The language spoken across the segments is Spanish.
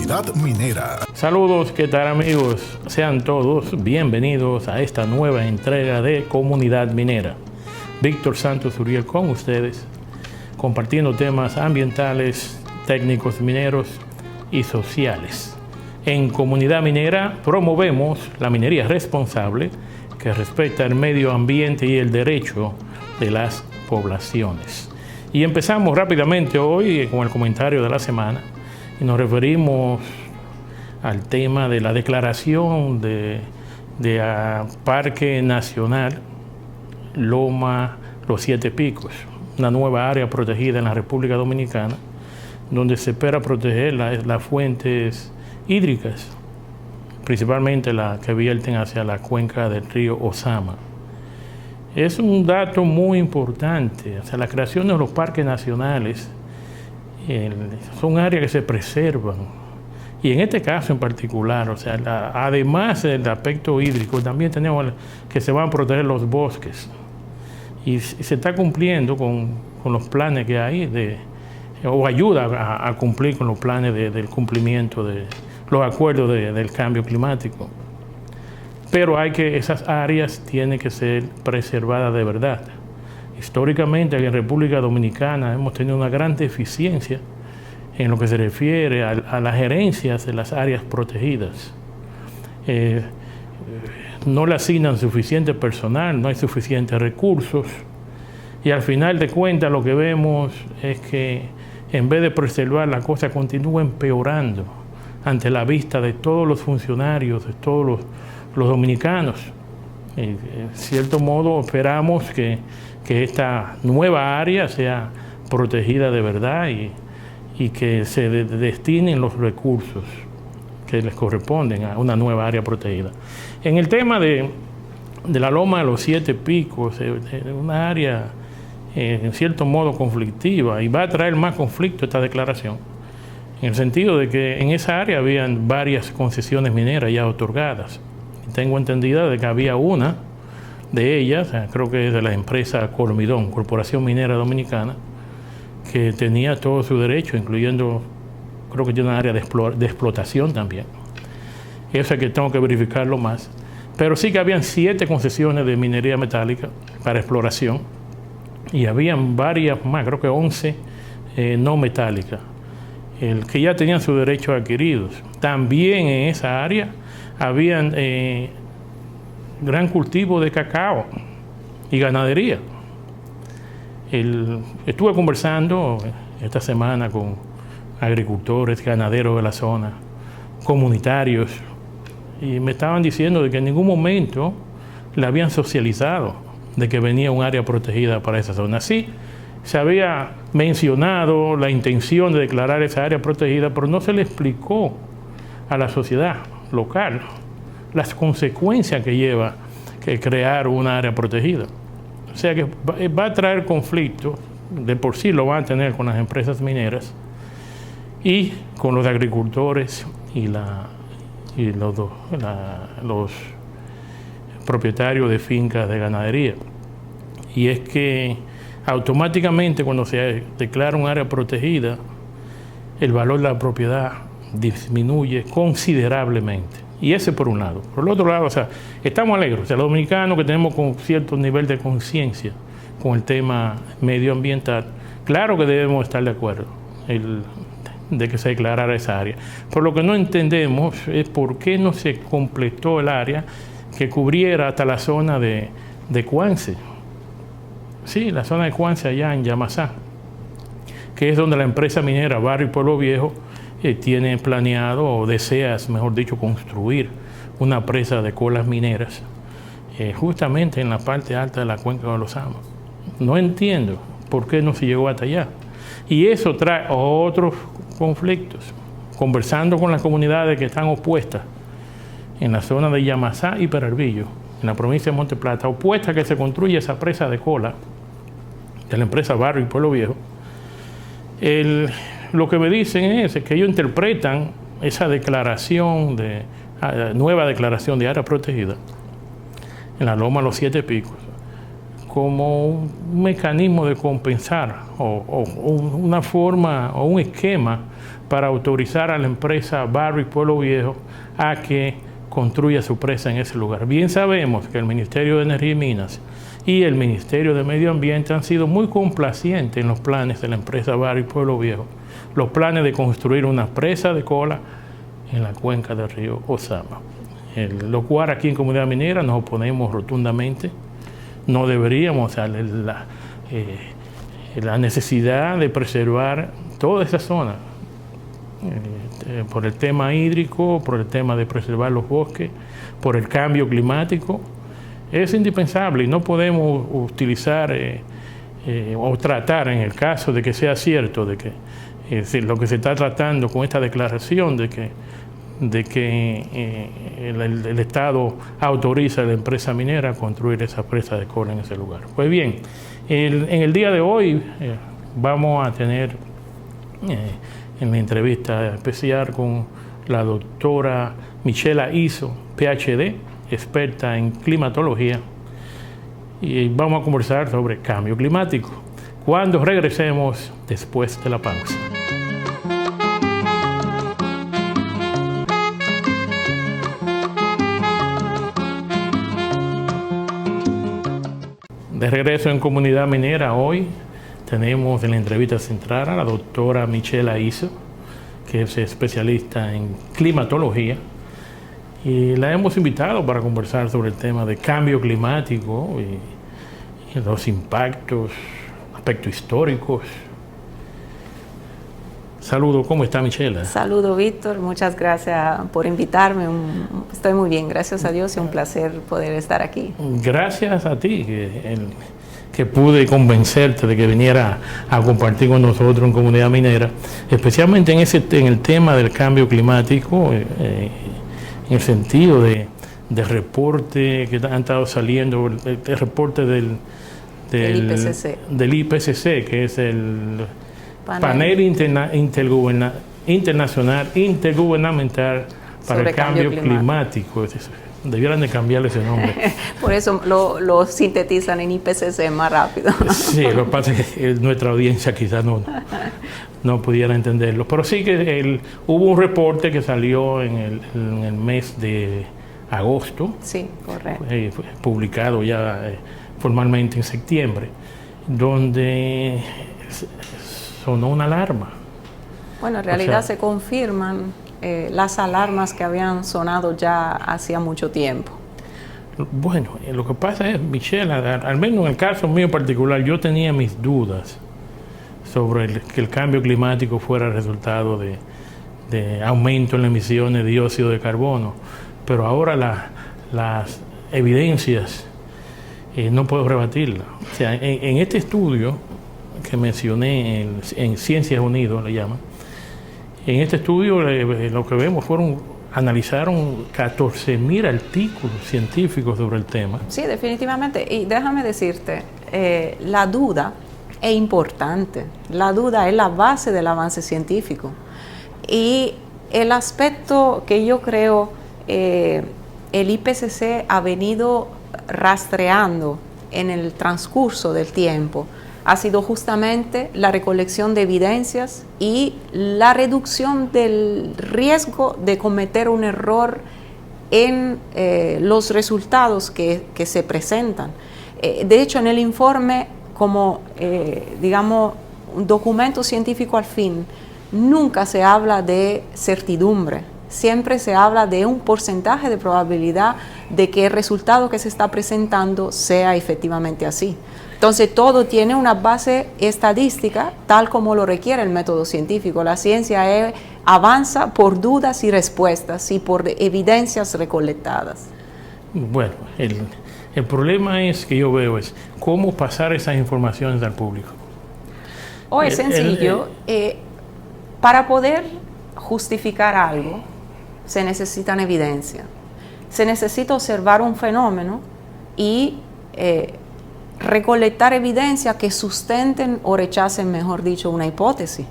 Comunidad Minera. Saludos, ¿qué tal amigos? Sean todos bienvenidos a esta nueva entrega de Comunidad Minera. Víctor Santos Uriel con ustedes, compartiendo temas ambientales, técnicos mineros y sociales. En Comunidad Minera promovemos la minería responsable que respeta el medio ambiente y el derecho de las poblaciones. Y empezamos rápidamente hoy con el comentario de la semana y nos referimos al tema de la declaración de Parque Nacional Loma Los Siete Picos, una nueva área protegida en la República Dominicana, donde se espera proteger las fuentes hídricas, principalmente las que vierten hacia la cuenca del río Ozama. Es un dato muy importante. O sea, la creación de los parques nacionales son áreas que se preservan. Y en este caso en particular, o sea, además del aspecto hídrico, también tenemos que se van a proteger los bosques. Y se está cumpliendo con los planes que hay, o ayuda a cumplir con los planes del cumplimiento de los acuerdos del cambio climático. Pero esas áreas tienen que ser preservadas de verdad. Históricamente en República Dominicana hemos tenido una gran deficiencia en lo que se refiere a las gerencias de las áreas protegidas. No le asignan suficiente personal, no hay suficientes recursos, y al final de cuentas lo que vemos es que en vez de preservar, la cosa continúa empeorando ante la vista de todos los funcionarios, de todos los dominicanos. En cierto modo esperamos que esta nueva área sea protegida de verdad y que se destinen los recursos que les corresponden a una nueva área protegida. En el tema de la Loma de los Siete Picos, una área en cierto modo conflictiva, y va a traer más conflicto esta declaración, en el sentido de que en esa área habían varias concesiones mineras ya otorgadas. Tengo entendida de que había una de ellas, creo que es de la empresa Colmidón, Corporación Minera Dominicana, que tenía todo su derecho, incluyendo, creo que tiene una área de explotación también. Eso es que tengo que verificarlo más. Pero sí que habían 7 concesiones de minería metálica para exploración y habían varias más, creo que 11 no metálicas, que ya tenían sus derechos adquiridos. También en esa área habían gran cultivo de cacao y ganadería. Estuve conversando esta semana con agricultores, ganaderos de la zona, comunitarios, y me estaban diciendo de que en ningún momento le habían socializado de que venía un área protegida para esa zona. Sí, se había mencionado la intención de declarar esa área protegida, pero no se le explicó a la sociedad local las consecuencias que lleva crear una área protegida. O sea que va a traer conflictos, de por sí lo van a tener con las empresas mineras y con los agricultores y los propietarios de fincas de ganadería. Y es que automáticamente cuando se declara un área protegida, el valor de la propiedad disminuye considerablemente. Y ese por un lado. Por el otro lado, o sea, estamos alegres. O sea, los dominicanos que tenemos con cierto nivel de conciencia con el tema medioambiental, claro que debemos estar de acuerdo de que se declarara esa área. Por lo que no entendemos es por qué no se completó el área que cubriera hasta la zona de Cuance. Sí, la zona de Cuance allá en Yamasá, que es donde la empresa minera Barrio y Pueblo Viejo tiene planeado, o deseas, mejor dicho, construir una presa de colas mineras justamente en la parte alta de la cuenca de los Amos. No entiendo por qué no se llegó hasta allá. Y eso trae otros conflictos. Conversando con las comunidades que están opuestas en la zona de Yamasá y Peralvillo, en la provincia de Monte Plata, opuesta a que se construya esa presa de cola de la empresa Barrio y Pueblo Viejo, lo que me dicen es que ellos interpretan esa declaración nueva declaración de área protegida en la Loma Los Siete Picos como un mecanismo de compensar o una forma o un esquema para autorizar a la empresa Barrick Pueblo Viejo a que construya su presa en ese lugar. Bien sabemos que el Ministerio de Energía y Minas y el Ministerio de Medio Ambiente han sido muy complacientes en los planes de la empresa Barrick Pueblo Viejo, los planes de construir una presa de cola en la cuenca del río Ozama. Lo cual aquí en Comunidad Minera nos oponemos rotundamente. No deberíamos, la necesidad de preservar toda esa zona, por el tema hídrico, por el tema de preservar los bosques, por el cambio climático, es indispensable y no podemos utilizar o tratar, en el caso de que sea cierto, de que lo que se está tratando con esta declaración de que el Estado autoriza a la empresa minera a construir esa presa de cola en ese lugar. Pues bien, en el día de hoy vamos a tener en la entrevista especial con la doctora Michela Iso, PhD, experta en climatología, y vamos a conversar sobre cambio climático cuando regresemos después de la pausa. De regreso en Comunidad Minera, hoy tenemos en la entrevista central a la doctora Michela Iso, que es especialista en climatología, y la hemos invitado para conversar sobre el tema de cambio climático y los impactos, aspectos históricos. Saludos, ¿cómo está Michela? Saludos, Víctor, muchas gracias por invitarme. Estoy muy bien, gracias a Dios, y un placer poder estar aquí. Gracias a ti que pude convencerte de que viniera a compartir con nosotros en Comunidad Minera, especialmente en el tema del cambio climático, en el sentido de reporte que han estado saliendo, el reporte del IPCC, que es el Panel Internacional Intergubernamental para el Cambio Climático. Debieran de cambiarle ese nombre. Por eso lo sintetizan en IPCC más rápido. Sí, lo que pasa es que nuestra audiencia quizás no pudiera entenderlo. Pero sí que hubo un reporte que salió en el mes de agosto. Sí, correcto. Fue publicado ya formalmente en septiembre, donde sonó una alarma. Bueno, en realidad se confirman las alarmas que habían sonado ya hacía mucho tiempo. Bueno, lo que pasa es, Michelle, al menos en el caso mío particular, yo tenía mis dudas sobre que el cambio climático fuera resultado de aumento en las emisiones de dióxido de carbono, pero ahora las evidencias no puedo rebatirlas. O sea, en este estudio que mencioné en Ciencias Unidas, le llaman, en este estudio lo que vemos analizaron 14.000 artículos científicos sobre el tema. Sí, definitivamente. Y déjame decirte, la duda es importante. La duda es la base del avance científico. Y el aspecto que yo creo el IPCC ha venido rastreando en el transcurso del tiempo ha sido justamente la recolección de evidencias y la reducción del riesgo de cometer un error en los resultados que se presentan. De hecho, en el informe, como digamos, un documento científico al fin, nunca se habla de certidumbre. Siempre se habla de un porcentaje de probabilidad de que el resultado que se está presentando sea efectivamente así. Entonces, todo tiene una base estadística, tal como lo requiere el método científico. La ciencia avanza por dudas y respuestas y por evidencias recolectadas. Bueno, el problema que yo veo es cómo pasar esas informaciones al público. Es sencillo. Para poder justificar algo, se necesitan evidencias. Se necesita observar un fenómeno y recolectar evidencia que sustenten o rechacen, mejor dicho, una hipótesis.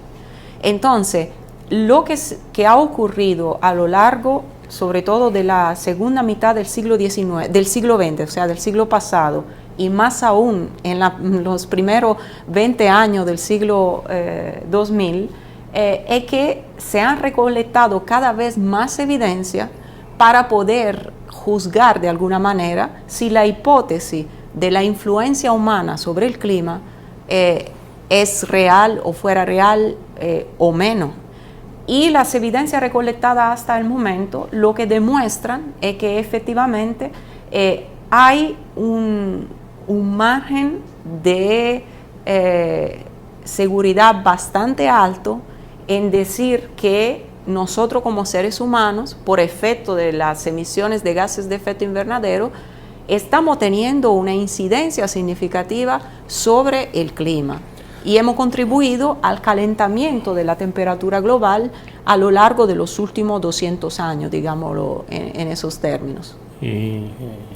Entonces, lo que ha ocurrido a lo largo, sobre todo de la segunda mitad del siglo XIX, del siglo XX, o sea, del siglo pasado, y más aún en los primeros 20 años del siglo 2000, es que se han recolectado cada vez más evidencia para poder juzgar de alguna manera si la hipótesis de la influencia humana sobre el clima es real o fuera real o menos. Y las evidencias recolectadas hasta el momento lo que demuestran es que efectivamente hay un margen de seguridad bastante alto en decir que nosotros como seres humanos, por efecto de las emisiones de gases de efecto invernadero, estamos teniendo una incidencia significativa sobre el clima y hemos contribuido al calentamiento de la temperatura global a lo largo de los últimos 200 años, digámoslo en esos términos. Y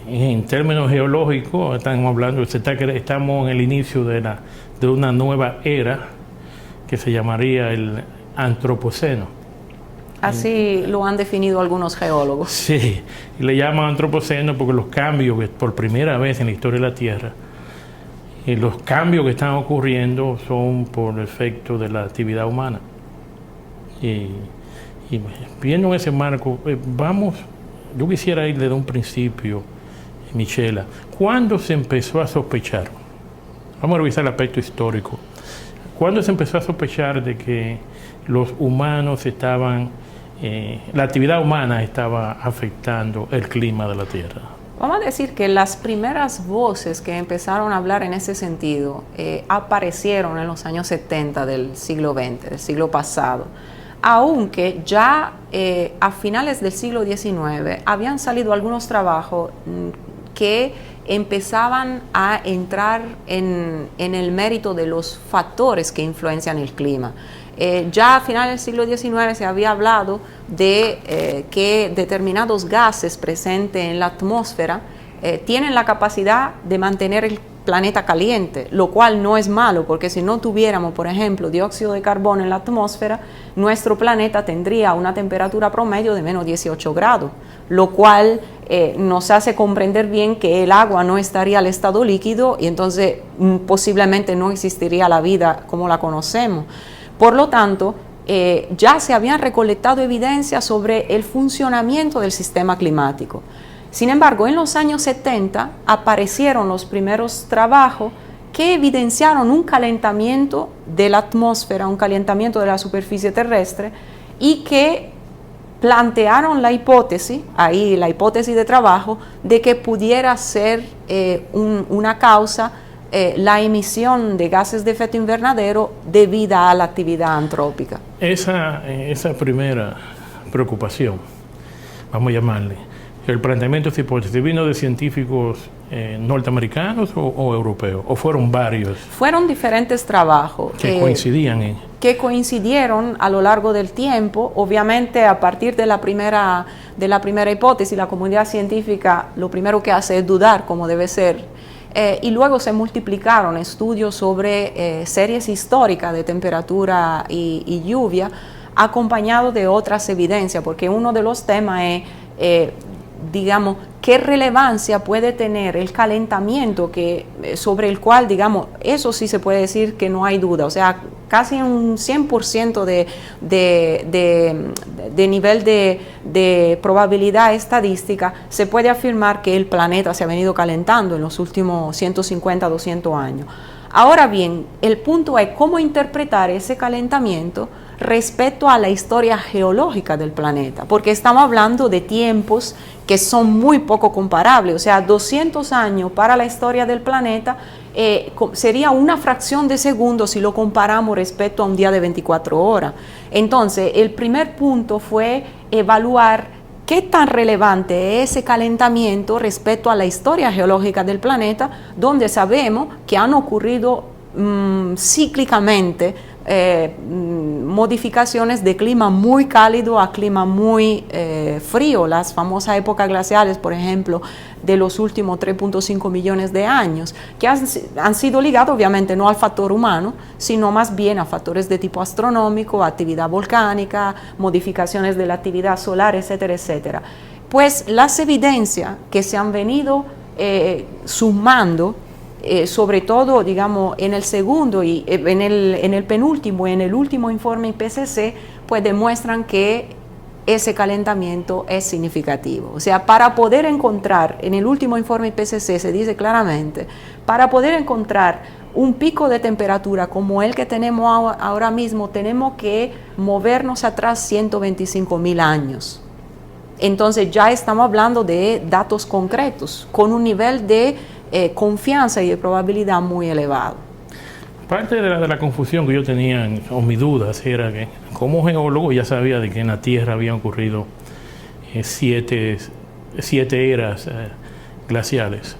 en términos geológicos, estamos hablando, estamos en el inicio de una nueva era que se llamaría el Antropoceno. Así lo han definido algunos geólogos. Sí, y le llaman Antropoceno porque los cambios que por primera vez en la historia de la Tierra, los cambios que están ocurriendo son por efecto de la actividad humana. Y viendo en ese marco, yo quisiera ir desde un principio, Michela. ¿Cuándo se empezó a sospechar? Vamos a revisar el aspecto histórico. ¿Cuándo se empezó a sospechar de que los humanos la actividad humana estaba afectando el clima de la Tierra? Vamos a decir que las primeras voces que empezaron a hablar en ese sentido aparecieron en los años 70 del siglo XX, del siglo pasado, aunque ya a finales del siglo XIX habían salido algunos trabajos que empezaban a entrar en el mérito de los factores que influencian el clima. Ya a finales del siglo XIX se había hablado de que determinados gases presentes en la atmósfera tienen la capacidad de mantener el planeta caliente, lo cual no es malo, porque si no tuviéramos, por ejemplo, dióxido de carbono en la atmósfera, nuestro planeta tendría una temperatura promedio de menos 18 grados, lo cual nos hace comprender bien que el agua no estaría al estado líquido y entonces posiblemente no existiría la vida como la conocemos. Por lo tanto, ya se habían recolectado evidencias sobre el funcionamiento del sistema climático. Sin embargo, en los años 70 aparecieron los primeros trabajos que evidenciaron un calentamiento de la atmósfera, un calentamiento de la superficie terrestre y que plantearon la hipótesis, ahí la hipótesis de trabajo, de que pudiera ser una causa la emisión de gases de efecto invernadero debida a la actividad antrópica. Esa primera preocupación, vamos a llamarle, el planteamiento de esta hipótesis, ¿vino de científicos norteamericanos o europeos? ¿O fueron varios? Fueron diferentes trabajos. Que coincidían que coincidieron a lo largo del tiempo. Obviamente, a partir de la primera hipótesis, la comunidad científica lo primero que hace es dudar cómo debe ser. Y luego se multiplicaron estudios sobre series históricas de temperatura y lluvia, acompañados de otras evidencias, porque uno de los temas es, digamos, qué relevancia puede tener el calentamiento sobre el cual, digamos, eso sí se puede decir que no hay duda, o sea, casi un 100% de nivel de probabilidad estadística se puede afirmar que el planeta se ha venido calentando en los últimos 150, 200 años. Ahora bien, el punto es cómo interpretar ese calentamiento respecto a la historia geológica del planeta, porque estamos hablando de tiempos que son muy poco comparables, o sea, 200 años para la historia del planeta sería una fracción de segundo si lo comparamos respecto a un día de 24 horas. Entonces, el primer punto fue evaluar qué tan relevante es ese calentamiento respecto a la historia geológica del planeta, donde sabemos que han ocurrido cíclicamente modificaciones de clima muy cálido a clima muy frío, las famosas épocas glaciales, por ejemplo, de los últimos 3.5 millones de años, que han sido ligados obviamente no al factor humano, sino más bien a factores de tipo astronómico, actividad volcánica, modificaciones de la actividad solar, etcétera, etcétera. Pues las evidencias que se han venido sumando sobre todo, digamos, en el segundo y en el penúltimo y en el último informe IPCC, pues demuestran que ese calentamiento es significativo. O sea, para poder encontrar, en el último informe IPCC se dice claramente, para poder encontrar un pico de temperatura como el que tenemos ahora mismo, tenemos que movernos atrás 125.000 años. Entonces ya estamos hablando de datos concretos, con un nivel de confianza y de probabilidad muy elevado. Parte de la confusión que yo tenía, o mis dudas, era que como geólogo ya sabía de que en la Tierra habían ocurrido 7 eras glaciales.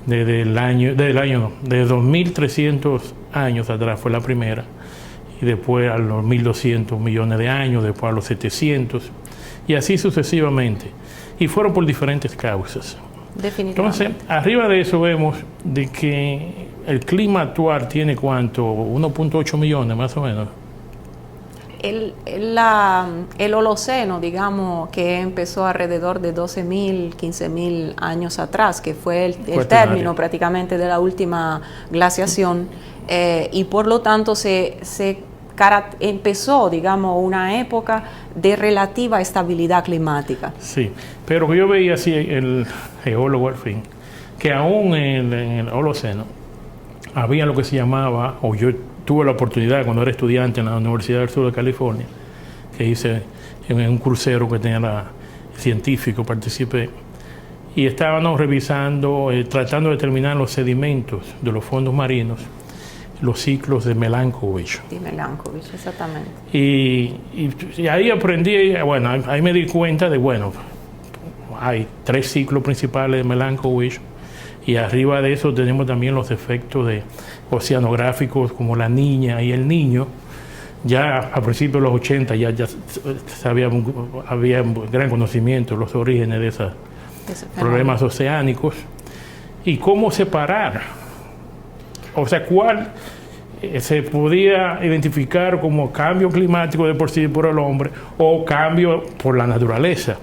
Desde 2.300 años atrás fue la primera, y después a los 1.200 millones de años, después a los 700, y así sucesivamente. Y fueron por diferentes causas. Definitivamente. Entonces, arriba de eso vemos de que el clima actual tiene ¿cuánto? 1.8 millones más o menos. El Holoceno, digamos, que empezó alrededor de 12.000, 15.000 años atrás, que fue el término prácticamente de la última glaciación, y por lo tanto empezó, digamos, una época de relativa estabilidad climática. Sí, pero yo veía así, el geólogo al fin, que aún en el Holoceno había lo que se llamaba, o yo tuve la oportunidad cuando era estudiante en la Universidad del Sur de California, que hice en un crucero que tenía científico, participé, y estábamos revisando, tratando de determinar los sedimentos de los fondos marinos, los ciclos de Milankovitch. De Milankovitch, exactamente. Y ahí aprendí, bueno, ahí me di cuenta de, bueno, hay 3 ciclos principales de Milankovitch, y arriba de eso tenemos también los efectos oceanográficos como la Niña y el Niño. Ya a principios de los 80 ya había gran conocimiento de los orígenes de esos problemas oceánicos y cómo separar. O sea, cuál se podía identificar como cambio climático de por sí por el hombre o cambio por la naturaleza.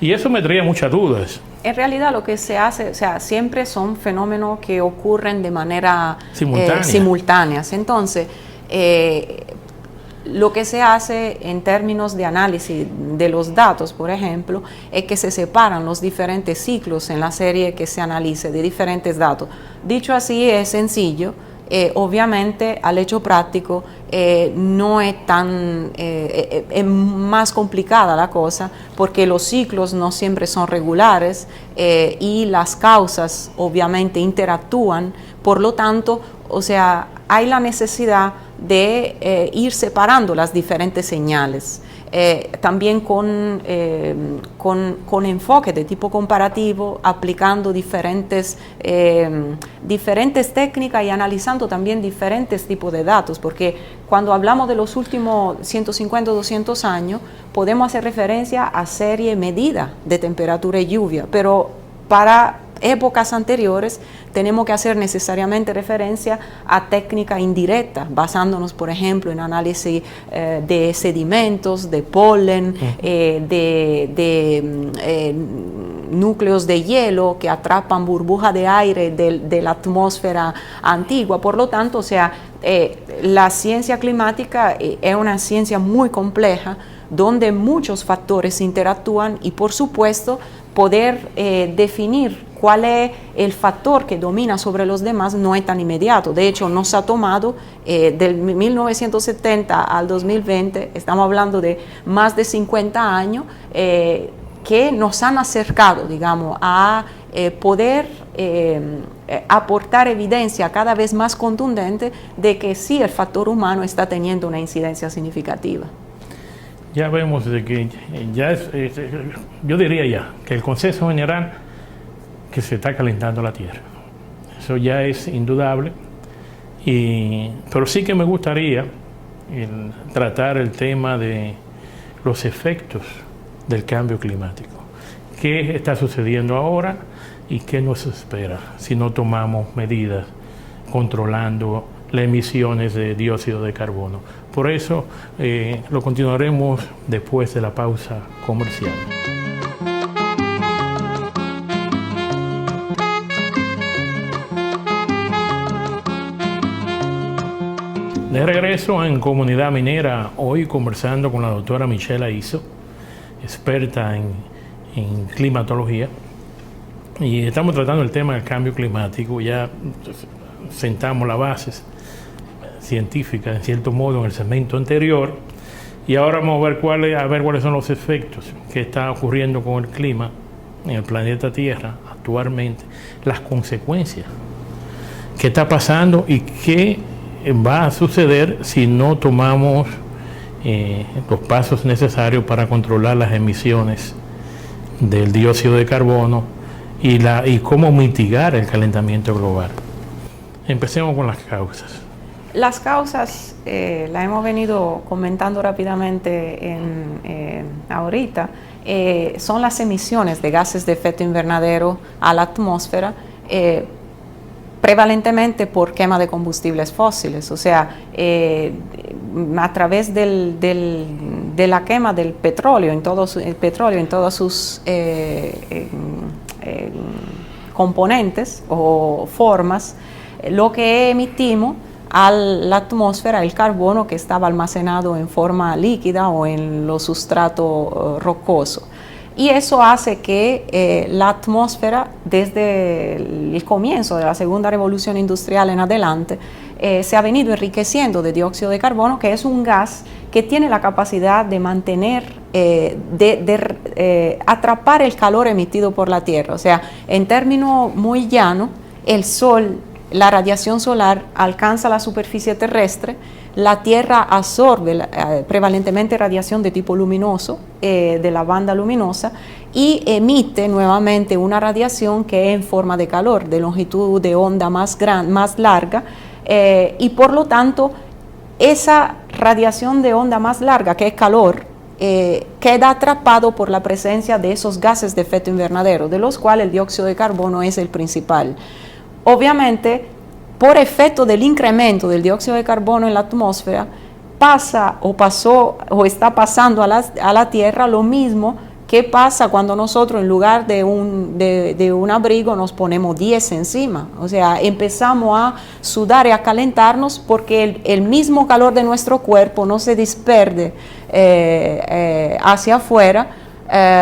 Y eso me traía muchas dudas. En realidad lo que se hace, o sea, siempre son fenómenos que ocurren de manera simultáneas. Entonces, lo que se hace en términos de análisis de los datos, por ejemplo, es que se separan los diferentes ciclos en la serie que se analice de diferentes datos. Dicho así, es sencillo. Obviamente, al hecho práctico, no es tan, es más complicada la cosa, porque los ciclos no siempre son regulares y las causas obviamente interactúan, por lo tanto, o sea, hay la necesidad de ir separando las diferentes señales. También con enfoque de tipo comparativo, aplicando diferentes técnicas y analizando también diferentes tipos de datos, porque cuando hablamos de los últimos 150 o 200 años, podemos hacer referencia a serie medida de temperatura y lluvia, pero para épocas anteriores tenemos que hacer necesariamente referencia a técnicas indirectas, basándonos, por ejemplo, en análisis de sedimentos, de polen, de núcleos de hielo que atrapan burbujas de aire de la atmósfera antigua. Por lo tanto, o sea, la ciencia climática es una ciencia muy compleja, donde muchos factores interactúan y, por supuesto, poder definir cuál es el factor que domina sobre los demás no es tan inmediato. De hecho, nos ha tomado del 1970 al 2020, estamos hablando de más de 50 años, que nos han acercado, digamos, a poder aportar evidencia cada vez más contundente de que sí, el factor humano está teniendo una incidencia significativa. Ya vemos de que ya yo diría ya que el consenso general que se está calentando la Tierra. Eso ya es indudable, pero sí que me gustaría tratar el tema de los efectos del cambio climático. ¿Qué está sucediendo ahora y qué nos espera si no tomamos medidas controlando las emisiones de dióxido de carbono? Por eso lo continuaremos después de la pausa comercial. De regreso en Comunidad Minera, hoy conversando con la doctora Michelle Aizo, experta en climatología, y estamos tratando el tema del cambio climático. Ya sentamos las bases científicas, en cierto modo, en el segmento anterior, y ahora vamos a ver cuáles son los efectos que está ocurriendo con el clima en el planeta Tierra actualmente, las consecuencias, qué está pasando y qué va a suceder si no tomamos los pasos necesarios para controlar las emisiones del dióxido de carbono y cómo mitigar el calentamiento global. Empecemos con las causas. Las causas las hemos venido comentando rápidamente ahorita. Son las emisiones de gases de efecto invernadero a la atmósfera, prevalentemente por quema de combustibles fósiles, o sea, a través de la quema del petróleo en todas sus componentes o formas, lo que emitimos a la atmósfera, el carbono que estaba almacenado en forma líquida o en los sustratos rocosos. Y eso hace que la atmósfera, desde el comienzo de la segunda revolución industrial en adelante, se ha venido enriqueciendo de dióxido de carbono, que es un gas que tiene la capacidad de mantener, atrapar el calor emitido por la Tierra. O sea, en términos muy llanos, el Sol, la radiación solar alcanza la superficie terrestre, la Tierra absorbe prevalentemente radiación de tipo luminoso, de la banda luminosa, y emite nuevamente una radiación que es en forma de calor, de longitud de onda más larga, y por lo tanto esa radiación de onda más larga, que es calor, queda atrapado por la presencia de esos gases de efecto invernadero, de los cuales el dióxido de carbono es el principal. Obviamente, por efecto del incremento del dióxido de carbono en la atmósfera, pasó o está pasando a la Tierra lo mismo que pasa cuando nosotros en lugar de un abrigo nos ponemos 10 encima. O sea, empezamos a sudar y a calentarnos porque el mismo calor de nuestro cuerpo no se disperde hacia afuera,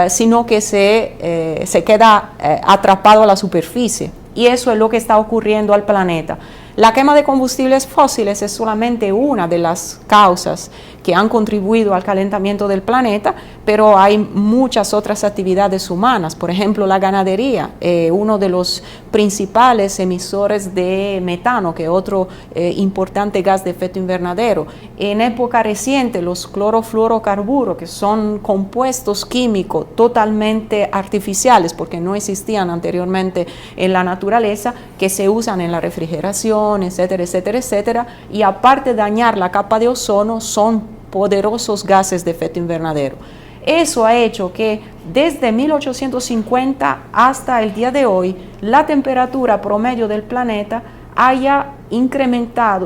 sino que se queda atrapado a la superficie. Y eso es lo que está ocurriendo al planeta. La quema de combustibles fósiles es solamente una de las causas que han contribuido al calentamiento del planeta, pero hay muchas otras actividades humanas. Por ejemplo, la ganadería, uno de los principales emisores de metano, que es otro importante gas de efecto invernadero. En época reciente, los clorofluorocarburos, que son compuestos químicos totalmente artificiales, porque no existían anteriormente en la naturaleza, que se usan en la refrigeración, etcétera, etcétera, etcétera, y aparte de dañar la capa de ozono, son poderosos gases de efecto invernadero. Eso ha hecho que desde 1850 hasta el día de hoy, la temperatura promedio del planeta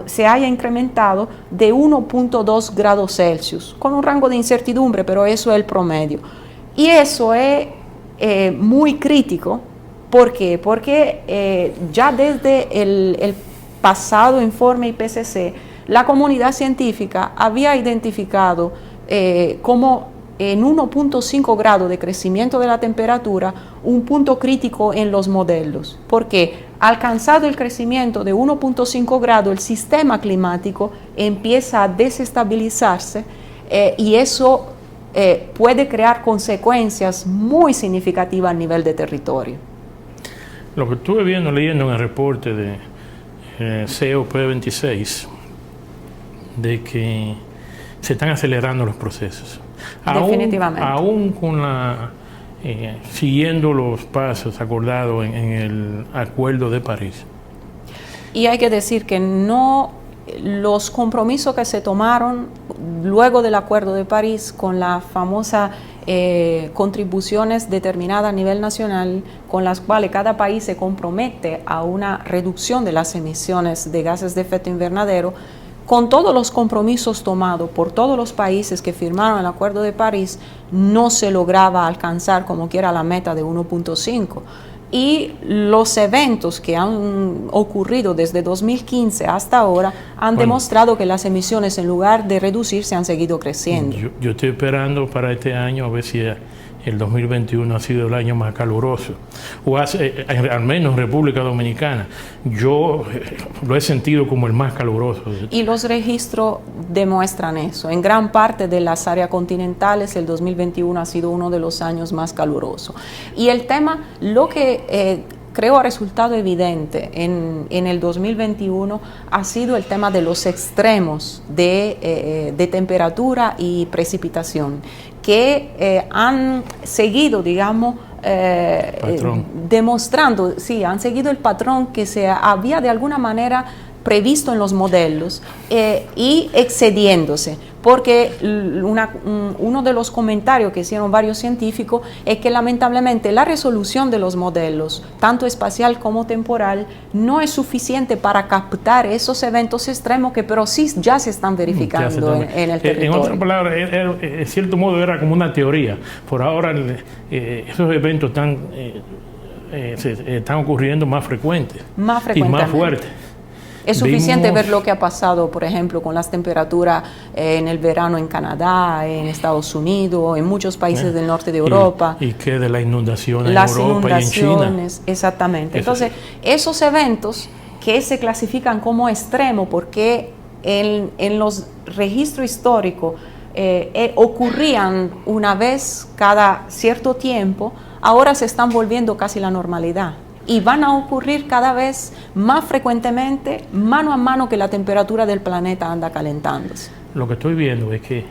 se haya incrementado de 1.2 grados Celsius, con un rango de incertidumbre, pero eso es el promedio. Y eso es muy crítico. ¿Por qué? Porque ya desde el pasado informe IPCC, la comunidad científica había identificado como en 1.5 grados de crecimiento de la temperatura un punto crítico en los modelos, porque alcanzado el crecimiento de 1.5 grados, el sistema climático empieza a desestabilizarse y eso puede crear consecuencias muy significativas a nivel de territorio. Lo que estuve leyendo en el reporte de COP26, de que se están acelerando los procesos. Definitivamente. Aún con siguiendo los pasos acordados en el Acuerdo de París. Y hay que decir que los compromisos que se tomaron luego del Acuerdo de París con la famosa contribuciones determinadas a nivel nacional, con las cuales cada país se compromete a una reducción de las emisiones de gases de efecto invernadero, con todos los compromisos tomados por todos los países que firmaron el Acuerdo de París, no se lograba alcanzar como quiera la meta de 1.5. y los eventos que han ocurrido desde 2015 hasta ahora han demostrado que las emisiones, en lugar de reducirse, han seguido creciendo. Yo estoy esperando para este año a ver si el 2021 ha sido el año más caluroso, o al menos en República Dominicana. Yo lo he sentido como el más caluroso. Y los registros demuestran eso. En gran parte de las áreas continentales, el 2021 ha sido uno de los años más calurosos. Y el tema, lo que creo ha resultado evidente en el 2021 ha sido el tema de los extremos de temperatura y precipitación, que han seguido, digamos, demostrando, sí, han seguido el patrón que se había de alguna manera previsto en los modelos y excediéndose, porque uno de los comentarios que hicieron varios científicos es que lamentablemente la resolución de los modelos, tanto espacial como temporal, no es suficiente para captar esos eventos extremos que pero sí ya se están verificando en el territorio. En otras palabras, en cierto modo era como una teoría. Por ahora esos eventos están ocurriendo más frecuentes y más fuertes. Es suficiente ver lo que ha pasado, por ejemplo, con las temperaturas en el verano en Canadá, en Estados Unidos, en muchos países del norte de Europa. Y que de las inundaciones en Europa y en China. Exactamente. Entonces, esos eventos que se clasifican como extremos porque en los registros históricos ocurrían una vez cada cierto tiempo, ahora se están volviendo casi la normalidad. Y van a ocurrir cada vez más frecuentemente, mano a mano que la temperatura del planeta anda calentándose. Lo que estoy viendo es que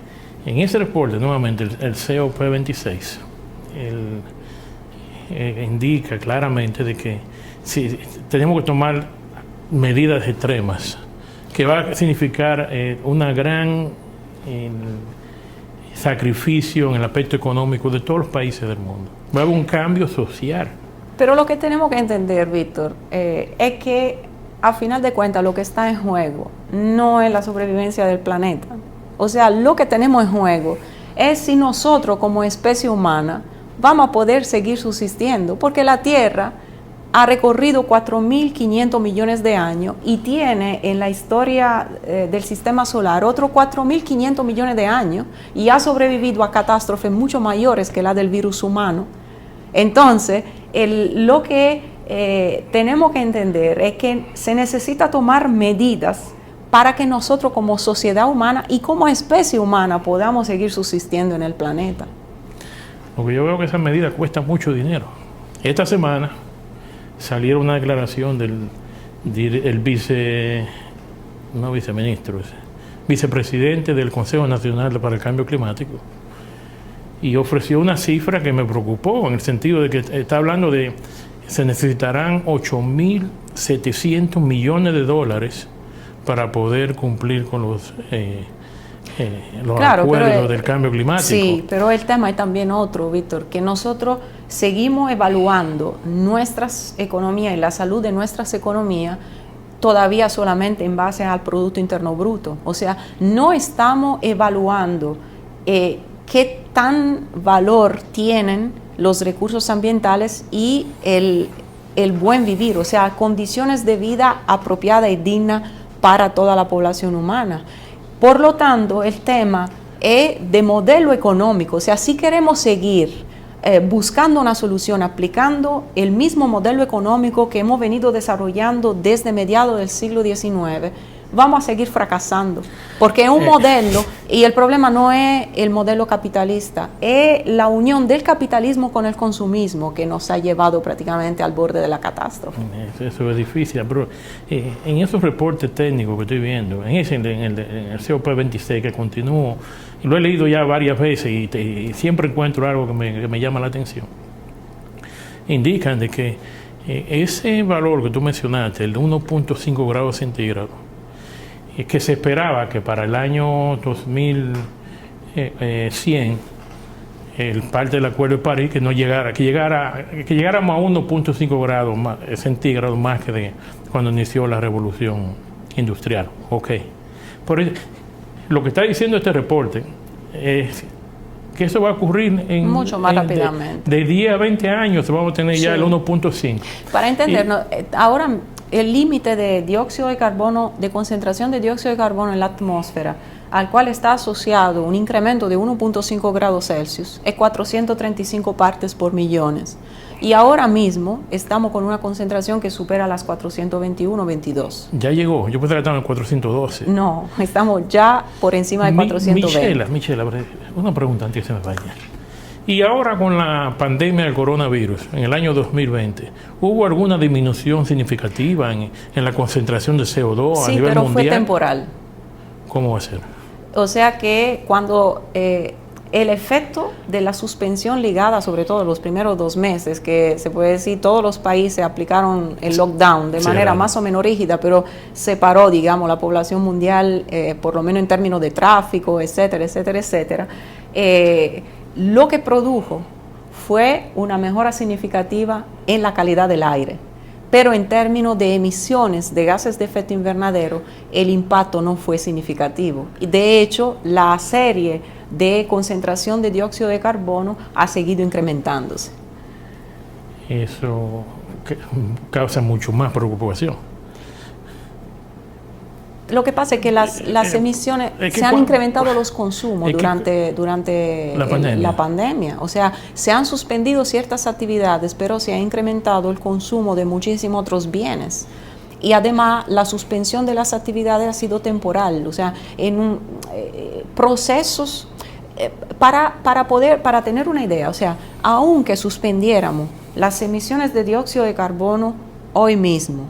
en ese reporte, nuevamente, el COP26, indica claramente de que sí, tenemos que tomar medidas extremas, que va a significar una gran sacrificio en el aspecto económico de todos los países del mundo. Va a haber un cambio social. Pero lo que tenemos que entender, Víctor, es que a final de cuentas lo que está en juego no es la sobrevivencia del planeta. O sea, lo que tenemos en juego es si nosotros como especie humana vamos a poder seguir subsistiendo, porque la Tierra ha recorrido 4.500 millones de años y tiene en la historia del sistema solar otros 4.500 millones de años y ha sobrevivido a catástrofes mucho mayores que la del virus humano. Entonces, lo que tenemos que entender es que se necesita tomar medidas para que nosotros como sociedad humana y como especie humana podamos seguir subsistiendo en el planeta. Porque yo veo que esa medida cuesta mucho dinero. Esta semana salieron una declaración del vicepresidente del Consejo Nacional para el Cambio Climático, y ofreció una cifra que me preocupó, en el sentido de que está hablando de se necesitarán 8.700 millones de dólares para poder cumplir con los acuerdos del cambio climático. Sí, pero el tema es también otro, Víctor, que nosotros seguimos evaluando nuestras economías y la salud de nuestras economías todavía solamente en base al Producto Interno Bruto. O sea, no estamos evaluando qué tan valor tienen los recursos ambientales y el buen vivir, o sea, condiciones de vida apropiada y digna para toda la población humana. Por lo tanto, el tema es de modelo económico, o sea, si queremos seguir buscando una solución, aplicando el mismo modelo económico que hemos venido desarrollando desde mediados del siglo XIX, vamos a seguir fracasando, porque es un modelo, y el problema no es el modelo capitalista, es la unión del capitalismo con el consumismo que nos ha llevado prácticamente al borde de la catástrofe. Eso es difícil, pero en esos reportes técnicos que estoy viendo, en el COP26 que continúo, y lo he leído ya varias veces y siempre encuentro algo que me llama la atención, indican de que ese valor que tú mencionaste, el de 1.5 grados centígrados, que se esperaba que para el año 2100 el parte del Acuerdo de París que llegáramos a 1.5 grados centígrados más que de cuando inició la revolución industrial. Ok. Por eso, lo que está diciendo este reporte es que eso va a ocurrir en mucho más rápidamente. De 10 a 20 años vamos a tener ya el 1.5. Para entendernos, ahora el límite de dióxido de carbono, de concentración de dióxido de carbono en la atmósfera, al cual está asociado un incremento de 1.5 grados Celsius, es 435 partes por millones. Y ahora mismo estamos con una concentración que supera las 421-22. Ya llegó, yo pensé que estaba en 412. No, estamos ya por encima de 420. Michela, una pregunta antes que se me vaya. Y ahora con la pandemia del coronavirus, en el año 2020, ¿hubo alguna disminución significativa en la concentración de CO2 a nivel mundial? Sí, pero fue temporal. ¿Cómo va a ser? O sea que cuando el efecto de la suspensión ligada, sobre todo los primeros 2 meses, que se puede decir todos los países aplicaron el lockdown de manera más o menos rígida, pero separó, digamos, la población mundial, por lo menos en términos de tráfico, etcétera, etcétera, etcétera, lo que produjo fue una mejora significativa en la calidad del aire. Pero en términos de emisiones de gases de efecto invernadero, el impacto no fue significativo. Y de hecho, la serie de concentración de dióxido de carbono ha seguido incrementándose. Eso causa mucho más preocupación. Lo que pasa es que las emisiones se han incrementado los consumos durante la pandemia. O sea, se han suspendido ciertas actividades, pero se ha incrementado el consumo de muchísimos otros bienes. Y además, la suspensión de las actividades ha sido temporal. O sea, en procesos para tener una idea. O sea, aunque suspendiéramos las emisiones de dióxido de carbono hoy mismo,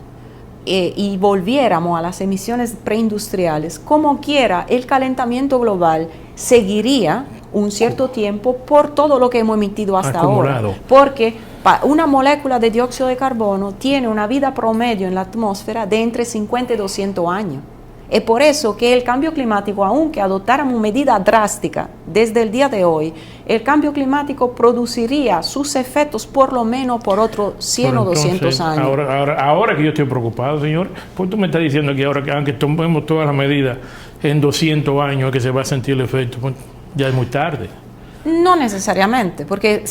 y volviéramos a las emisiones preindustriales, como quiera, el calentamiento global seguiría un cierto tiempo por todo lo que hemos emitido hasta ahora. Porque una molécula de dióxido de carbono tiene una vida promedio en la atmósfera de entre 50 y 200 años. Es por eso que el cambio climático, aunque adoptáramos medidas drásticas desde el día de hoy, el cambio climático produciría sus efectos por lo menos por otros 100 o 200 años. Ahora que yo estoy preocupado, señor, pues tú me estás diciendo que ahora que aunque tomemos todas las medidas en 200 años que se va a sentir el efecto, pues ya es muy tarde. No necesariamente, porque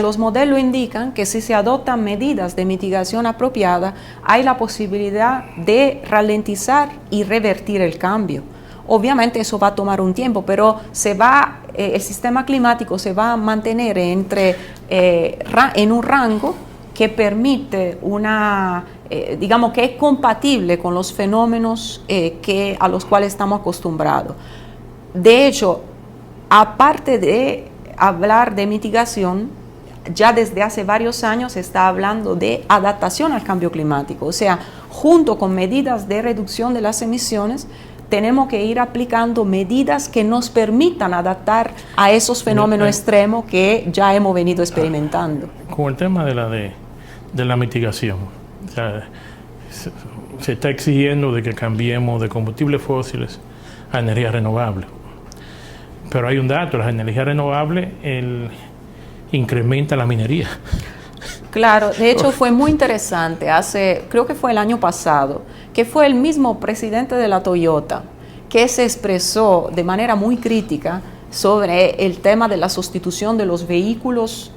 los modelos indican que si se adoptan medidas de mitigación apropiadas, hay la posibilidad de ralentizar y revertir el cambio. Obviamente eso va a tomar un tiempo, pero el sistema climático se va a mantener en un rango que permite digamos que es compatible con los fenómenos a los cuales estamos acostumbrados. De hecho, aparte de hablar de mitigación, ya desde hace varios años se está hablando de adaptación al cambio climático. O sea, junto con medidas de reducción de las emisiones, tenemos que ir aplicando medidas que nos permitan adaptar a esos fenómenos extremos que ya hemos venido experimentando. Con el tema de la mitigación, o sea, se está exigiendo de que cambiemos de combustibles fósiles a energías renovables. Pero hay un dato, las energías renovables incrementa la minería. Claro, de hecho fue muy interesante, creo que fue el año pasado, que fue el mismo presidente de la Toyota que se expresó de manera muy crítica sobre el tema de la sustitución de los vehículos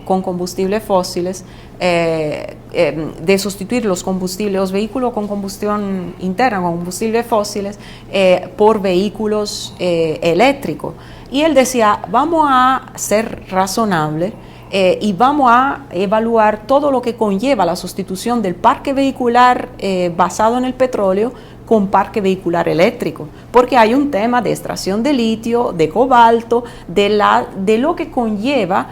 con combustibles fósiles, de sustituir los vehículos con combustión interna, con combustibles fósiles, por vehículos eléctricos. Y él decía, vamos a ser razonables y vamos a evaluar todo lo que conlleva la sustitución del parque vehicular basado en el petróleo con parque vehicular eléctrico, porque hay un tema de extracción de litio, de cobalto, de lo que conlleva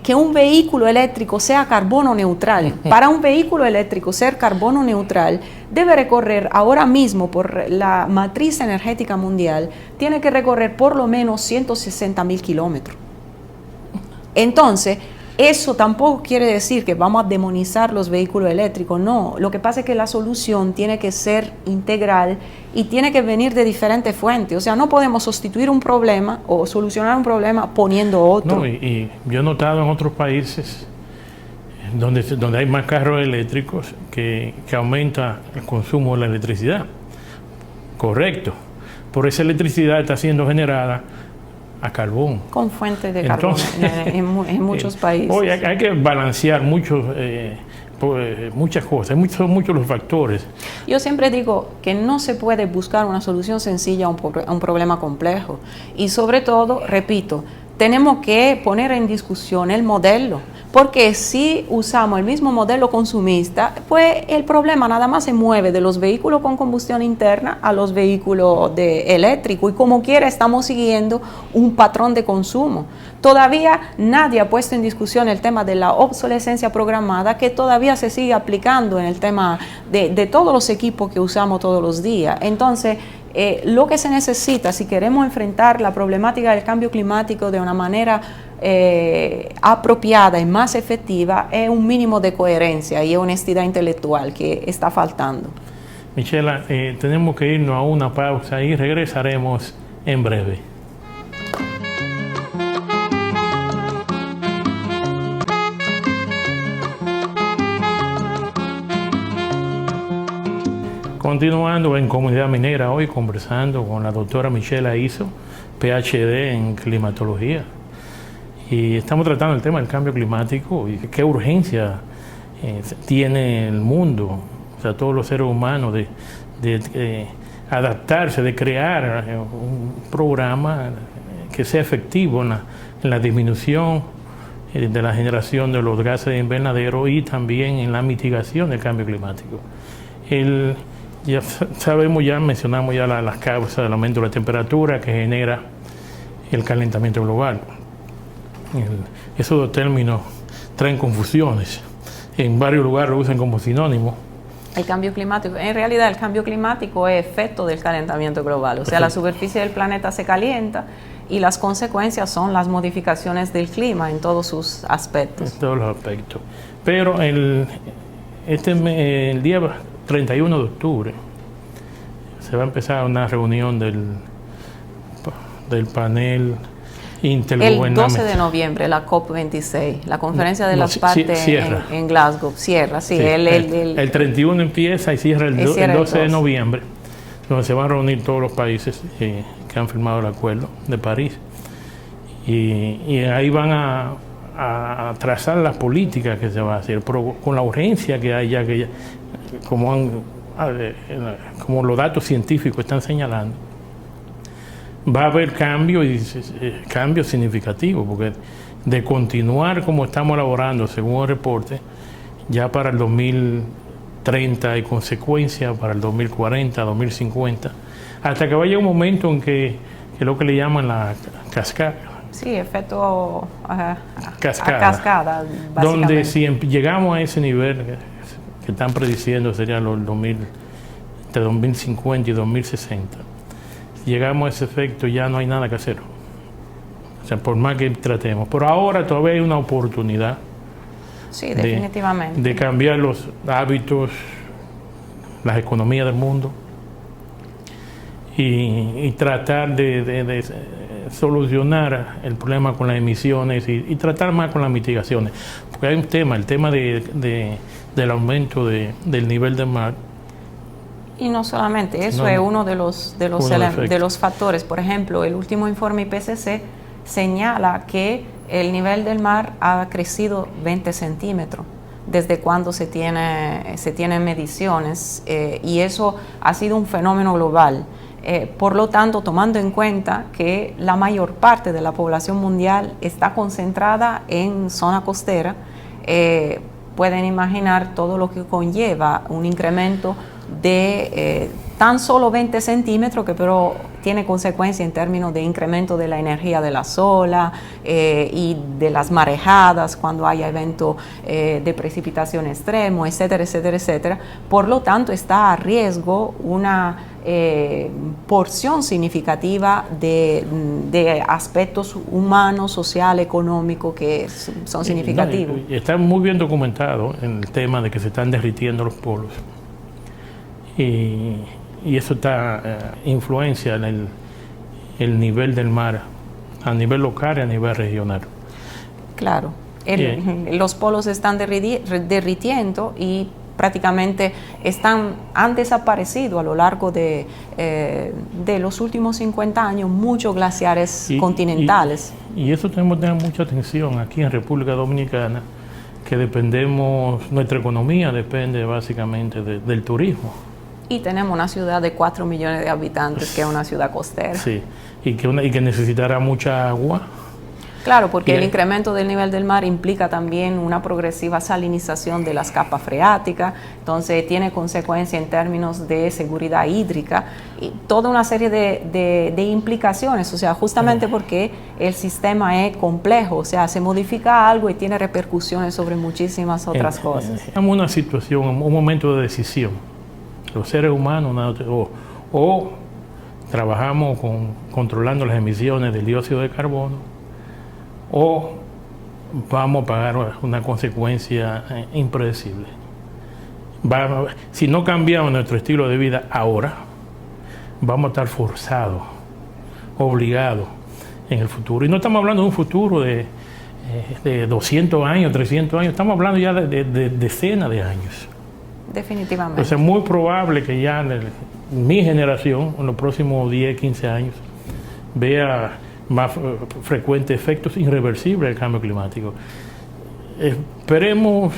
que un vehículo eléctrico sea carbono neutral. Para un vehículo eléctrico ser carbono neutral, debe recorrer ahora mismo por la matriz energética mundial, tiene que recorrer por lo menos 160.000 kilómetros. Entonces, eso tampoco quiere decir que vamos a demonizar los vehículos eléctricos, no. Lo que pasa es que la solución tiene que ser integral y tiene que venir de diferentes fuentes. O sea, no podemos sustituir un problema o solucionar un problema poniendo otro. No, y yo he notado en otros países donde hay más carros eléctricos que aumenta el consumo de la electricidad. Correcto. Por esa electricidad está siendo generada a carbón. Con fuentes de carbón en muchos países. Hoy hay que balancear muchas cosas, son muchos los factores. Yo siempre digo que no se puede buscar una solución sencilla a un problema complejo. Y sobre todo, repito, tenemos que poner en discusión el modelo, porque si usamos el mismo modelo consumista, pues el problema nada más se mueve de los vehículos con combustión interna a los vehículos eléctricos, y como quiera estamos siguiendo un patrón de consumo. Todavía nadie ha puesto en discusión el tema de la obsolescencia programada, que todavía se sigue aplicando en el tema de todos los equipos que usamos todos los días. Entonces, lo que se necesita, si queremos enfrentar la problemática del cambio climático de una manera apropiada y más efectiva, es un mínimo de coherencia y honestidad intelectual que está faltando. Michela, tenemos que irnos a una pausa y regresaremos en breve. Continuando en Comunidad Minera, hoy conversando con la doctora Michela Izzo, PhD en climatología. Y estamos tratando el tema del cambio climático y qué urgencia tiene el mundo, o sea, todos los seres humanos, de adaptarse, de crear un programa que sea efectivo en la disminución de la generación de los gases de invernadero y también en la mitigación del cambio climático. Ya sabemos, ya mencionamos ya las causas del aumento de la temperatura que genera el calentamiento global. Esos dos términos traen confusiones. En varios lugares lo usan como sinónimo. El cambio climático, en realidad el cambio climático es efecto del calentamiento global, o sea, la superficie del planeta se calienta y las consecuencias son las modificaciones del clima en todos sus aspectos. En todos los aspectos. Pero el día 31 de octubre se va a empezar una reunión del panel intergubernamental. El 12 de noviembre, la COP26, la conferencia de las partes en Glasgow, cierra. Sí, sí, el 31 empieza y cierra el 12 de noviembre, donde se van a reunir todos los países que han firmado el Acuerdo de París. Y ahí van a trazar las políticas que se va a hacer, pero con la urgencia que hay ya, como los datos científicos están señalando, va a haber cambios significativos, porque de continuar como estamos elaborando, según el reporte, ya para el 2030 hay consecuencias, para el 2040, 2050, hasta que vaya un momento en que es lo que le llaman la cascada. Sí, efecto cascada, donde si llegamos a ese nivel que están prediciendo sería entre 2050 y 2060, si llegamos a ese efecto ya no hay nada que hacer, o sea, por más que tratemos. Pero ahora todavía hay una oportunidad, sí, definitivamente, de cambiar los hábitos, las economías del mundo y tratar de solucionar el problema con las emisiones y tratar más con las mitigaciones, porque hay un tema, el tema del aumento del nivel del mar. Y no solamente eso, es uno de los factores. Por ejemplo, el último informe IPCC señala que el nivel del mar ha crecido 20 centímetros desde cuando se tienen mediciones, y eso ha sido un fenómeno global. Por lo tanto, tomando en cuenta que la mayor parte de la población mundial está concentrada en zona costera, pueden imaginar todo lo que conlleva un incremento de tan solo 20 centímetros, que pero tiene consecuencia en términos de incremento de la energía de las olas y de las marejadas cuando haya eventos de precipitación extremo, etcétera, etcétera, etcétera. Por lo tanto, está a riesgo una porción significativa de aspectos humanos, sociales, económicos que son significativos. Está muy bien documentado en el tema de que se están derritiendo los polos. Y eso influencia en el nivel del mar a nivel local y a nivel regional. Claro, los polos se están derritiendo y prácticamente han desaparecido a lo largo de los últimos 50 años muchos glaciares continentales. Y eso tenemos que tener mucha atención aquí en República Dominicana, que nuestra economía depende básicamente del turismo. Y tenemos una ciudad de 4 millones de habitantes, que es una ciudad costera. Sí, y que necesitará mucha agua. Claro, porque el incremento del nivel del mar implica también una progresiva salinización de las capas freáticas, entonces tiene consecuencias en términos de seguridad hídrica y toda una serie de implicaciones, o sea, justamente porque el sistema es complejo, o sea, se modifica algo y tiene repercusiones sobre muchísimas otras cosas. Estamos en una situación, un momento de decisión. Los seres humanos o trabajamos controlando las emisiones del dióxido de carbono, o vamos a pagar una consecuencia impredecible. Si no cambiamos nuestro estilo de vida ahora, vamos a estar forzados, obligados en el futuro. Y no estamos hablando de un futuro de 200 años, 300 años, estamos hablando ya de decenas de años. Definitivamente. Entonces es muy probable que ya mi generación, en los próximos 10, 15 años, vea más frecuentes efectos irreversibles del cambio climático. Esperemos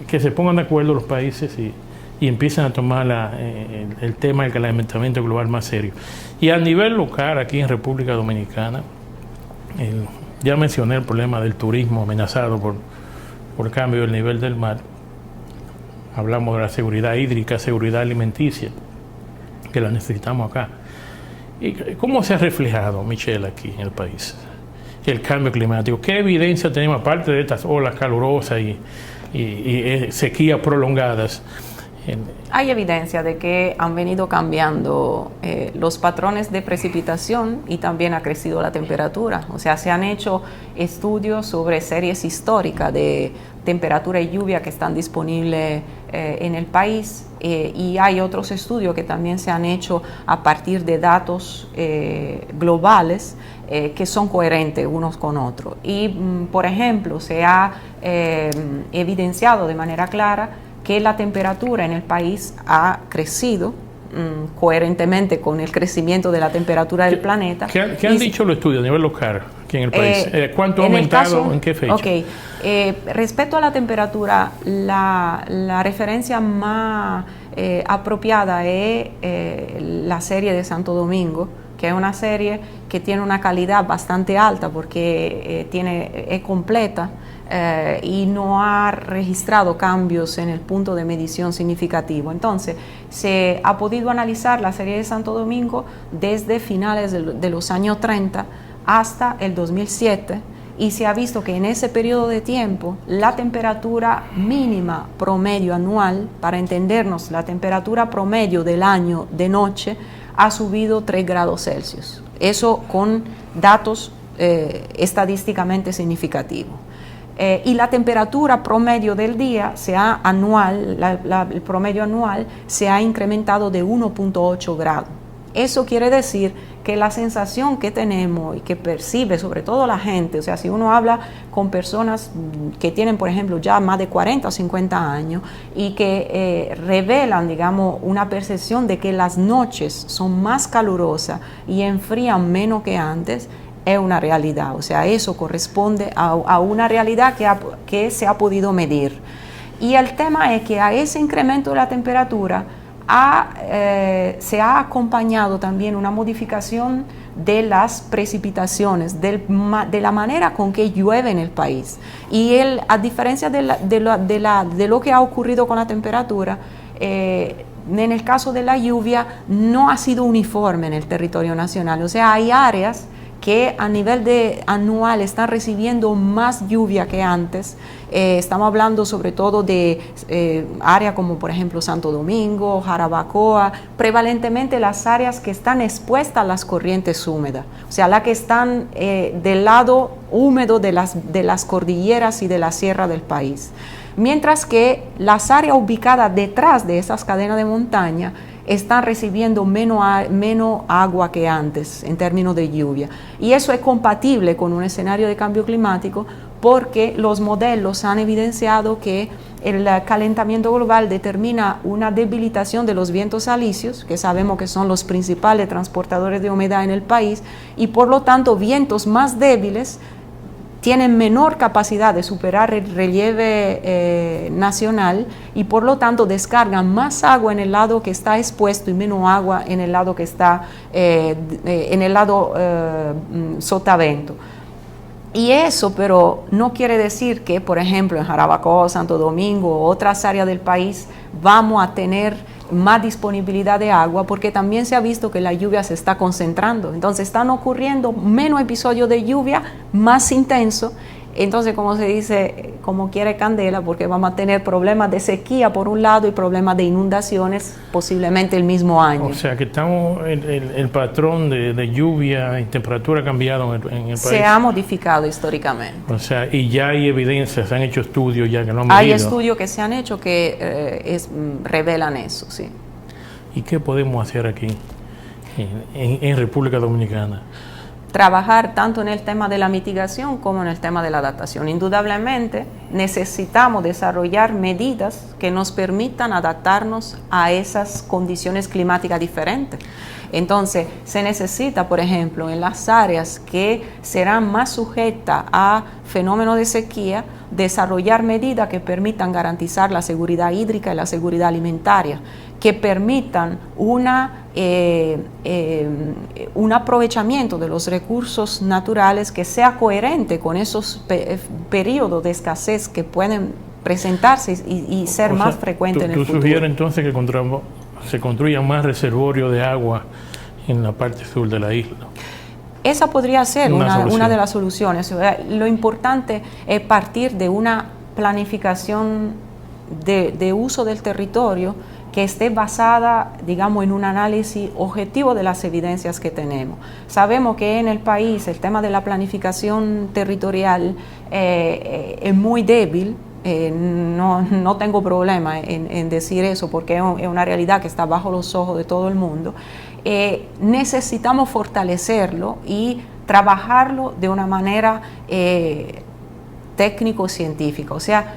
que se pongan de acuerdo los países y empiecen a tomar el tema del calentamiento global más serio. Y a nivel local, aquí en República Dominicana, ya mencioné el problema del turismo amenazado por el cambio del nivel del mar. Hablamos de la seguridad hídrica, seguridad alimenticia, que la necesitamos acá. ¿Y cómo se ha reflejado, Michelle, aquí en el país, el cambio climático? ¿Qué evidencia tenemos, aparte de estas olas calurosas y sequías prolongadas? Hay evidencia de que han venido cambiando los patrones de precipitación y también ha crecido la temperatura. O sea, se han hecho estudios sobre series históricas de temperatura y lluvia que están disponibles en el país y hay otros estudios que también se han hecho a partir de datos globales que son coherentes unos con otros. Y, por ejemplo, se ha evidenciado de manera clara que la temperatura en el país ha crecido coherentemente con el crecimiento de la temperatura del planeta. ¿Qué han dicho los estudios a nivel local aquí en el país? ¿Cuánto ha aumentado? ¿En qué fecha? Okay. Respecto a la temperatura, la referencia más apropiada es la serie de Santo Domingo, que es una serie que tiene una calidad bastante alta porque es completa y no ha registrado cambios en el punto de medición significativo. Entonces, se ha podido analizar la serie de Santo Domingo desde finales de los años 30 hasta el 2007 y se ha visto que en ese periodo de tiempo la temperatura mínima promedio anual, para entendernos, la temperatura promedio del año de noche ha subido 3 grados Celsius. Eso con datos estadísticamente significativos. Y la temperatura promedio del día el promedio anual se ha incrementado de 1.8 grados. Eso quiere decir que la sensación que tenemos y que percibe sobre todo la gente, o sea, si uno habla con personas que tienen, por ejemplo, ya más de 40 o 50 años y que revelan, digamos, una percepción de que las noches son más calurosas y enfrían menos que antes, es una realidad. O sea, eso corresponde a una realidad que se ha podido medir. Y el tema es que a ese incremento de la temperatura se ha acompañado también una modificación de las precipitaciones, de la manera con que llueve en el país. Y a diferencia de lo que ha ocurrido con la temperatura, en el caso de la lluvia no ha sido uniforme en el territorio nacional. O sea, hay áreas que a nivel anual están recibiendo más lluvia que antes. Estamos hablando sobre todo de áreas como por ejemplo Santo Domingo, Jarabacoa, prevalentemente las áreas que están expuestas a las corrientes húmedas, o sea, las que están del lado húmedo de las cordilleras y de la sierra del país. Mientras que las áreas ubicadas detrás de esas cadenas de montaña están recibiendo menos agua que antes en términos de lluvia. Y eso es compatible con un escenario de cambio climático porque los modelos han evidenciado que el calentamiento global determina una debilitación de los vientos alisios, que sabemos que son los principales transportadores de humedad en el país, y por lo tanto vientos más débiles tienen menor capacidad de superar el relieve nacional y por lo tanto descargan más agua en el lado que está expuesto y menos agua en el lado que está en el lado sotavento. Y eso, pero no quiere decir que, por ejemplo, en Jarabacoa, Santo Domingo o otras áreas del país vamos a tener más disponibilidad de agua, porque también se ha visto que la lluvia se está concentrando. Entonces están ocurriendo menos episodios de lluvia más intensos. Entonces, como se dice, como quiere Candela, porque vamos a tener problemas de sequía por un lado y problemas de inundaciones posiblemente el mismo año. O sea que estamos, el patrón de lluvia y temperatura ha cambiado en el país. Se ha modificado históricamente. O sea, y ya hay evidencia, se han hecho estudios ya que lo han medido. Hay estudios que se han hecho que revelan eso, sí. ¿Y qué podemos hacer aquí en República Dominicana? Trabajar tanto en el tema de la mitigación como en el tema de la adaptación. Indudablemente necesitamos desarrollar medidas que nos permitan adaptarnos a esas condiciones climáticas diferentes. Entonces se necesita, por ejemplo, en las áreas que serán más sujetas a fenómenos de sequía, desarrollar medidas que permitan garantizar la seguridad hídrica y la seguridad alimentaria, que permitan un aprovechamiento de los recursos naturales que sea coherente con esos periodos de escasez que pueden presentarse y ser más frecuentes en el futuro. ¿Tú sugieres entonces que se construyan más reservorios de agua en la parte sur de la isla? Esa podría ser una de las soluciones. Lo importante es partir de una planificación de uso del territorio que esté basada, digamos, en un análisis objetivo de las evidencias que tenemos. Sabemos que en el país el tema de la planificación territorial es muy débil. No tengo problema en decir eso porque es una realidad que está bajo los ojos de todo el mundo. Necesitamos fortalecerlo y trabajarlo de una manera técnico-científica, o sea,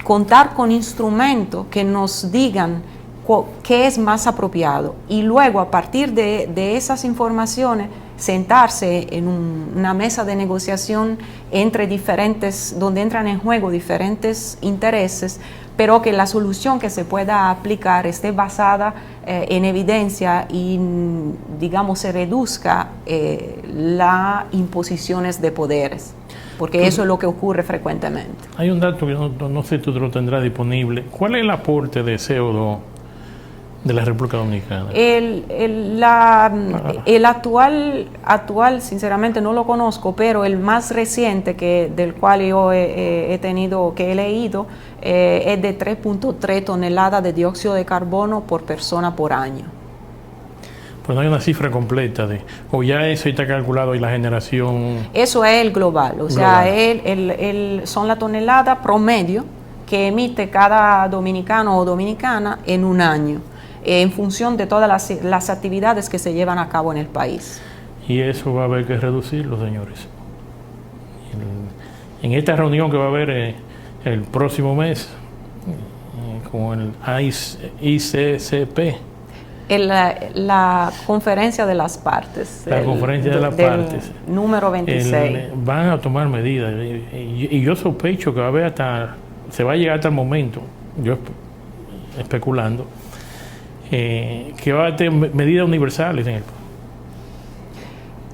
contar con instrumentos que nos digan qué es más apropiado y luego a partir de esas informaciones sentarse en una mesa de negociación donde entran en juego diferentes intereses, pero que la solución que se pueda aplicar esté basada en evidencia y, digamos, se reduzca las imposiciones de poderes, porque eso es lo que ocurre frecuentemente. Hay un dato que no sé si tú lo tendrás disponible. ¿Cuál es el aporte de CO2 de la República Dominicana? El actual, sinceramente no lo conozco, pero el más reciente del cual yo he leído, es de 3.3 toneladas de dióxido de carbono por persona por año. Pues no hay una cifra completa o ya eso está calculado y la generación. Eso es el global, o sea, son la tonelada promedio que emite cada dominicano o dominicana en un año, en función de todas las actividades que se llevan a cabo en el país. Y eso va a haber que reducirlo, señores. En esta reunión que va a haber el próximo mes con el ICCP, la conferencia de las partes. La conferencia de las partes. Número 26. Van a tomar medidas. Y yo sospecho que va a haber se va a llegar hasta el momento, yo especulando, que va a tener medidas universales en el país.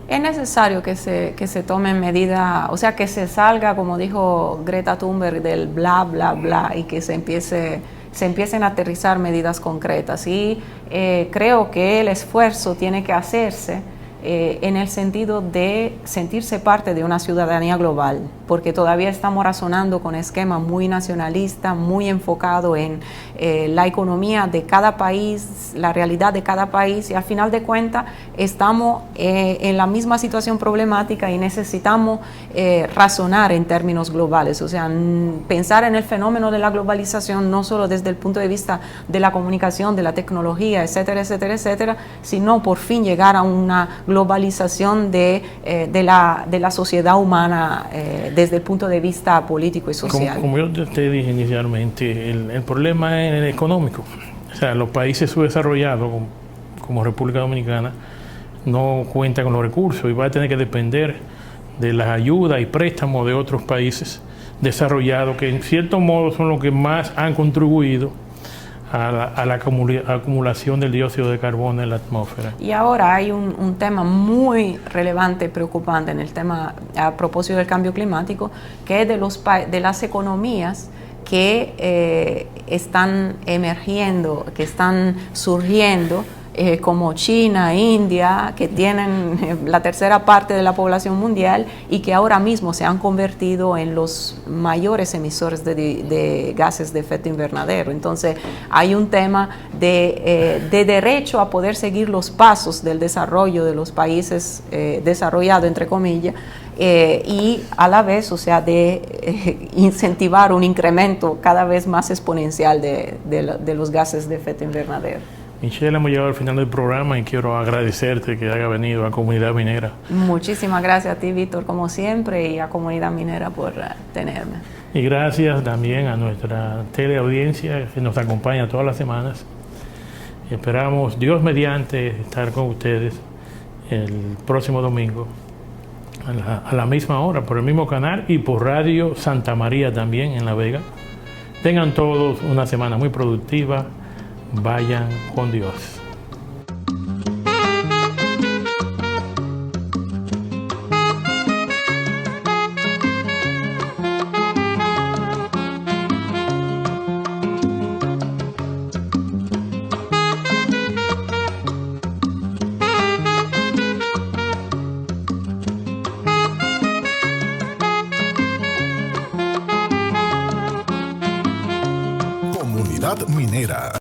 Es necesario que se tomen medidas, o sea, que se salga, como dijo Greta Thunberg, del bla, bla, bla, y que se empiecen a aterrizar medidas concretas. Y creo que el esfuerzo tiene que hacerse en el sentido de sentirse parte de una ciudadanía global, porque todavía estamos razonando con esquemas muy nacionalistas, muy enfocados en la economía de cada país, la realidad de cada país, y al final de cuentas estamos en la misma situación problemática y necesitamos razonar en términos globales, o sea, pensar en el fenómeno de la globalización no solo desde el punto de vista de la comunicación, de la tecnología, etcétera, etcétera, etcétera, sino por fin llegar a una globalización de la sociedad humana desde el punto de vista político y social. Como yo te dije inicialmente, el problema es el económico. O sea, los países subdesarrollados, como República Dominicana, no cuentan con los recursos y va a tener que depender de las ayudas y préstamos de otros países desarrollados, que en cierto modo son los que más han contribuido a la acumulación del dióxido de carbono en la atmósfera. Y ahora hay un tema muy relevante, preocupante en el tema a propósito del cambio climático, que es de las economías que están emergiendo, que están surgiendo, como China, India, que tienen la tercera parte de la población mundial y que ahora mismo se han convertido en los mayores emisores de gases de efecto invernadero. Entonces hay un tema de derecho a poder seguir los pasos del desarrollo de los países desarrollados, entre comillas, y a la vez, o sea, de incentivar un incremento cada vez más exponencial de los gases de efecto invernadero. Michelle, hemos llegado al final del programa y quiero agradecerte que haya venido a Comunidad Minera. Muchísimas gracias a ti, Víctor, como siempre, y a Comunidad Minera por tenerme. Y gracias también a nuestra teleaudiencia que nos acompaña todas las semanas. Esperamos, Dios mediante, estar con ustedes el próximo domingo a la misma hora, por el mismo canal y por Radio Santa María también en La Vega. Tengan todos una semana muy productiva. Vayan con Dios. Comunidad Minera.